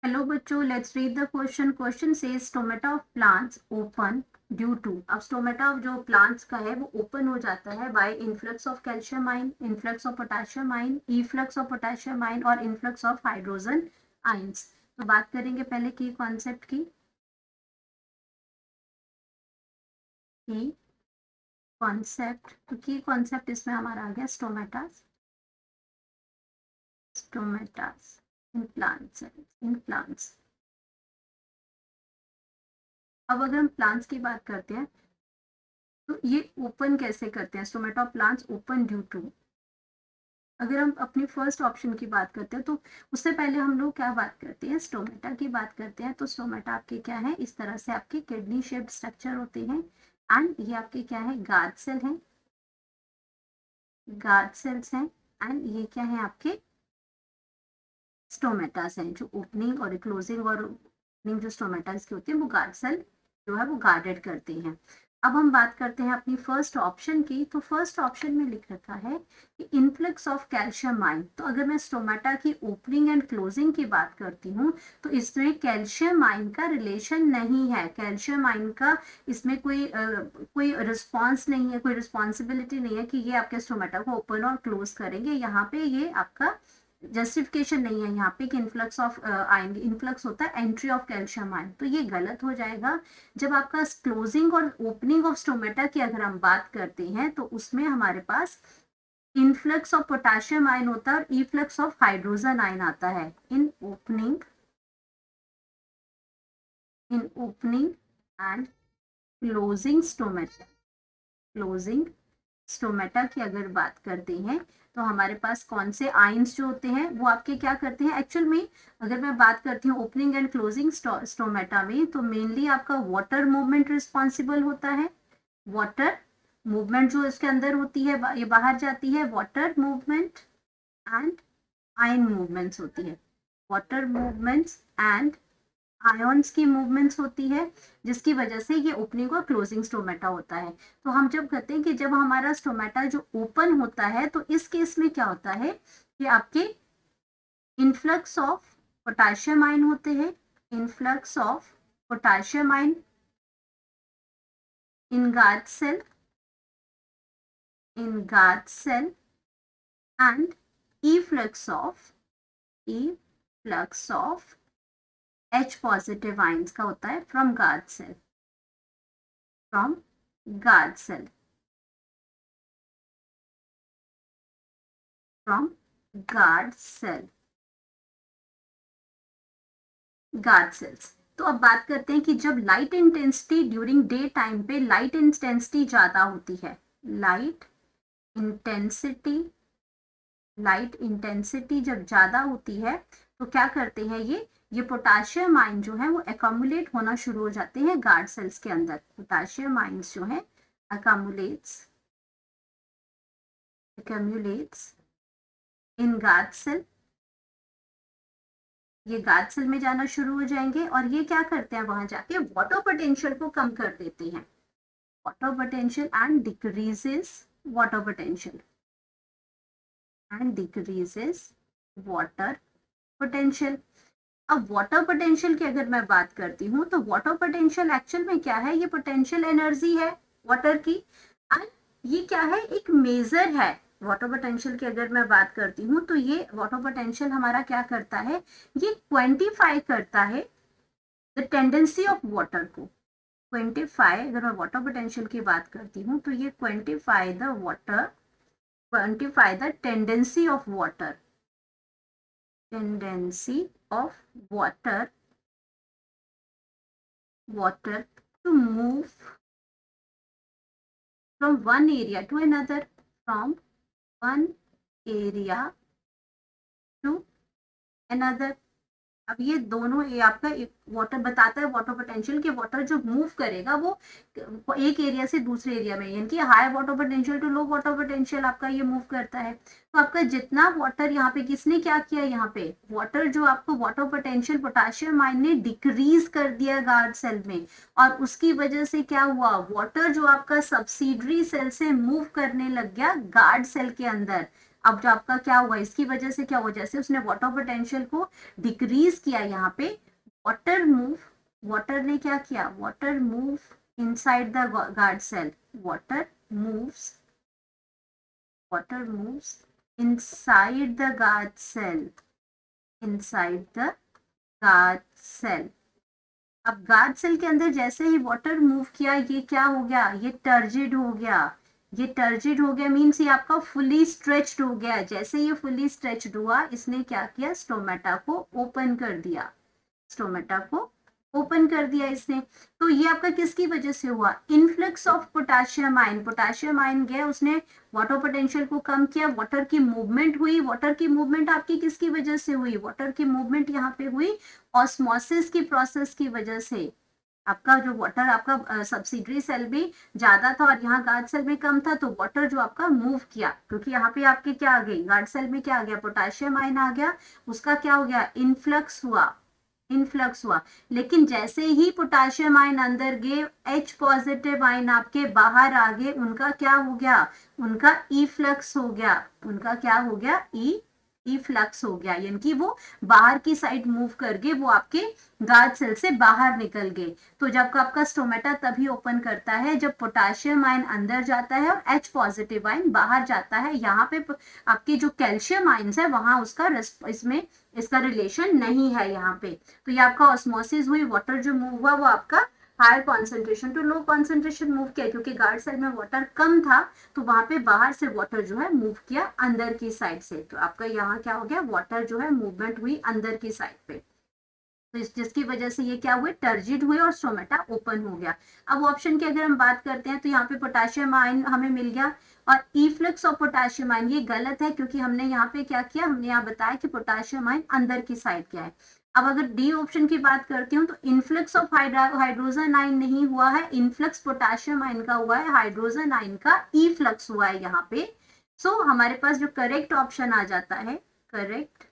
Hello बच्चों, let's read the question. Question says stomata of plants open due to. अब stomata जो plants का है वो ओपन हो जाता है by influx of calcium ion, influx of potassium ion, efflux of potassium ion और इन्फ्लक्स ऑफ हाइड्रोजन आयंस। तो बात करेंगे पहले की कॉन्सेप्ट की कॉन्सेप्ट। तो की कॉन्सेप्ट इसमें हमारा आ गया stomatas stomatas in plants in plants. अब अगर हम प्लांट्स की बात करते हैं तो ये ओपन कैसे करते हैं? Stomata plants open due to. अगर हम अपनी फर्स्ट ऑप्शन की बात करते हैं तो उससे पहले हम लोग क्या बात करते हैं? स्टोमेटा की बात करते हैं। तो स्टोमेटा आपके क्या है? इस तरह से आपके किडनी शेप्ड स्ट्रक्चर होते हैं एंड ये आपके क्या है? गार्ड सेल हैं, गार्ड सेल्स हैं एंड ये क्या है? आपके स्टोमेटास हैं जो ओपनिंग और क्लोजिंग और ओपनिंग जो स्टोमेटास की होती है वो गार्ड सेल जो है वो गार्डेड करते हैं। अब हम बात करते हैं अपनी फर्स्ट ऑप्शन की। तो फर्स्ट ऑप्शन में लिख रखा है कि इन्फ्लक्स ऑफ कैल्शियम आयन। तो अगर मैं स्टोमेटा की ओपनिंग एंड क्लोजिंग की बात करती हूँ तो इसमें कैल्शियम आयन का रिलेशन नहीं है। कैल्शियम आयन का इसमें कोई रिस्पॉन्स नहीं है, कोई रिस्पॉन्सिबिलिटी नहीं है कि ये आपके स्टोमेटा को ओपन और क्लोज करेंगे। यहाँ पे ये आपका जस्टिफिकेशन नहीं है यहाँ पे कि इन्फ्लक्स ऑफ आयन, इन्फ्लक्स होता है एंट्री ऑफ कैल्शियम आयन। तो ये गलत हो जाएगा। जब आपका क्लोजिंग और ओपनिंग ऑफ स्टोमेटा की अगर हम बात करते हैं तो उसमें हमारे पास इन्फ्लक्स ऑफ पोटेशियम आयन होता है और इफ्लक्स ऑफ हाइड्रोजन आयन आता है इन opening and closing stomata. Closing stomata की अगर बात करते हैं तो हमारे पास कौन से आयंस जो होते हैं वो आपके क्या करते हैं? एक्चुअल में अगर मैं बात करती हूँ ओपनिंग एंड क्लोजिंग स्टोमेटा में तो मेनली आपका वाटर मूवमेंट रिस्पॉन्सिबल होता है। वाटर मूवमेंट जो इसके अंदर होती है ये बाहर जाती है, water movement and ion movements होती है। वाटर मूवमेंट्स एंड आयन्स की मूवमेंट्स होती है जिसकी वजह से ये ओपनिंग और क्लोजिंग स्टोमेटा होता है। तो हम जब कहते हैं कि जब हमारा स्टोमेटा जो ओपन होता है तो इस केस में क्या होता है कि आपके इन्फ्लक्स ऑफ पोटेशियम आयन होते हैं, influx of potassium ion in guard cell and efflux of H positive ions का होता है from guard cell, from guard cell from guard cell guard cells. तो अब बात करते हैं कि जब light intensity during day time पे लाइट इंटेंसिटी ज्यादा होती है, लाइट इंटेंसिटी जब ज्यादा होती है तो क्या करते हैं ये पोटेशियम आयन जो है वो एकम्युलेट होना शुरू हो जाते हैं गार्ड सेल्स के अंदर। पोटेशियम आयंस जो है accumulates इन गार्ड सेल। ये गार्ड सेल में जाना शुरू हो जाएंगे और ये क्या करते हैं? वहां जाके वाटर पोटेंशियल को कम कर देते हैं। Water potential and decreases water potential water potential. अब वाटर पोटेंशियल की अगर मैं बात करती हूँ तो वाटर पोटेंशियल एक्चुअल में क्या है? ये पोटेंशियल एनर्जी है वाटर की एंड ये क्या है? एक मेजर है। वाटर पोटेंशियल की अगर मैं बात करती हूँ तो ये वाटर पोटेंशियल हमारा क्या करता है? ये क्वांटिफाई करता है द टेंडेंसी ऑफ वाटर को। क्वांटिफाई, अगर मैं वाटर पोटेंशियल की बात करती हूँ तो ये quantify the tendency of water to move from one area to another, from one area to another। अब ये दोनों ये आपका वाटर बताता है, वाटर पोटेंशियल के वाटर जो मूव करेगा वो एक एरिया से दूसरे एरिया में, यानी कि high water potential to low water potential आपका ये मूव करता है। तो आपका जितना वाटर यहाँ पे किसने क्या किया? यहाँ पे वाटर जो आपको वाटर पोटेंशियल पोटेशियम आयन ने डिक्रीज कर दिया गार्ड सेल में और उसकी वजह से क्या हुआ? वाटर जो आपका सब्सिडरी सेल से मूव करने लग गया गार्ड सेल के अंदर। अब जो आपका क्या हुआ, इसकी वजह से क्या हुआ, जैसे उसने वाटर पोटेंशियल को डिक्रीज किया यहाँ पे, वाटर मूव, वाटर ने क्या किया, water move inside the guard cell, water moves, water moves inside the guard cell, inside the guard cell. अब गार्ड सेल के अंदर जैसे ही वाटर मूव किया, ये क्या हो गया, ये टर्जिड हो गया, ये टर्जिड हो गया मीन्स ये आपका फुली स्ट्रेच्ड हो गया। जैसे ये फुली स्ट्रेच्ड हुआ, इसने क्या किया, स्टोमेटा को ओपन कर दिया, स्टोमेटा को ओपन कर दिया इसने। तो ये आपका किसकी वजह से हुआ, influx of potassium ion, potassium ion गया, उसने वाटर पोटेंशियल को कम किया, वाटर की मूवमेंट हुई। वाटर की मूवमेंट आपकी किसकी वजह से हुई, वाटर की मूवमेंट यहाँ पे हुई ऑस्मोसिस की प्रोसेस की वजह से। आपका जो वाटर आपका सब्सिडरी सेल में ज्यादा था और यहाँ गार्ड सेल में कम था, तो वाटर जो आपका मूव किया, क्योंकि यहाँ पे आपके क्या आ गई, गार्ड सेल में क्या आ गया, पोटेशियम आयन आ गया, उसका क्या हो गया, इनफ्लक्स हुआ, इनफ्लक्स हुआ। लेकिन जैसे ही पोटेशियम आयन अंदर गए, H पॉजिटिव आयन आपके बाहर आ गए, उनका क्या हो गया, उनका ई फ्लक्स हो गया, उनका क्या हो गया, ई फ्लक्स हो गया, यानी कि वो बाहर की साइड मूव कर गए, वो आपके गार्ड सेल से बाहर निकल गए। तो जब आपका स्टोमेटा तभी ओपन करता है जब पोटेशियम आयन अंदर जाता है और H पॉजिटिव आयन बाहर जाता है। यहाँ पे आपके जो कैल्शियम आयन्स है वहां उसका इसमें इसका रिलेशन नहीं है यहाँ पे। तो ये आपका ऑस्मोसिस हुई, वाटर जो मूव हुआ वो आपका higher concentration to low concentration move किया, क्योंकि गार्ड सेल में वाटर कम था तो वहां पे बाहर से वाटर जो है मूव किया अंदर की साइड से। तो आपका यहाँ क्या हो गया, वाटर जो है मूवमेंट हुई अंदर की साइड पे, तो जिसकी वजह से ये क्या हुए, टर्जिड हुए और स्टोमेटा ओपन हो गया। अब ऑप्शन की अगर हम बात करते हैं तो यहाँ पे पोटेशियम आयन हमें मिल गया, और इफ्लक्स ऑफ पोटेशियम आयन ये गलत है, क्योंकि हमने यहाँ पे क्या किया, हमने यहाँ बताया कि पोटेशियम आयन अंदर की साइड क्या है। अब अगर डी ऑप्शन की बात करती हूँ तो इनफ्लक्स ऑफ हाइड्रोजन आयन नहीं हुआ है, इनफ्लक्स पोटेशियम आयन का हुआ है, हाइड्रोजन आयन का ई फ्लक्स हुआ है यहाँ पे। सो हमारे पास जो करेक्ट ऑप्शन आ जाता है, करेक्ट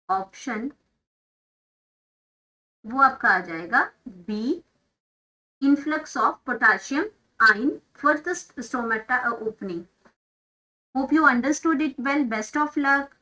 ऑप्शन वो आपका आ जाएगा B, influx of potassium ion for the stomata opening. Hope you understood it well, best of luck.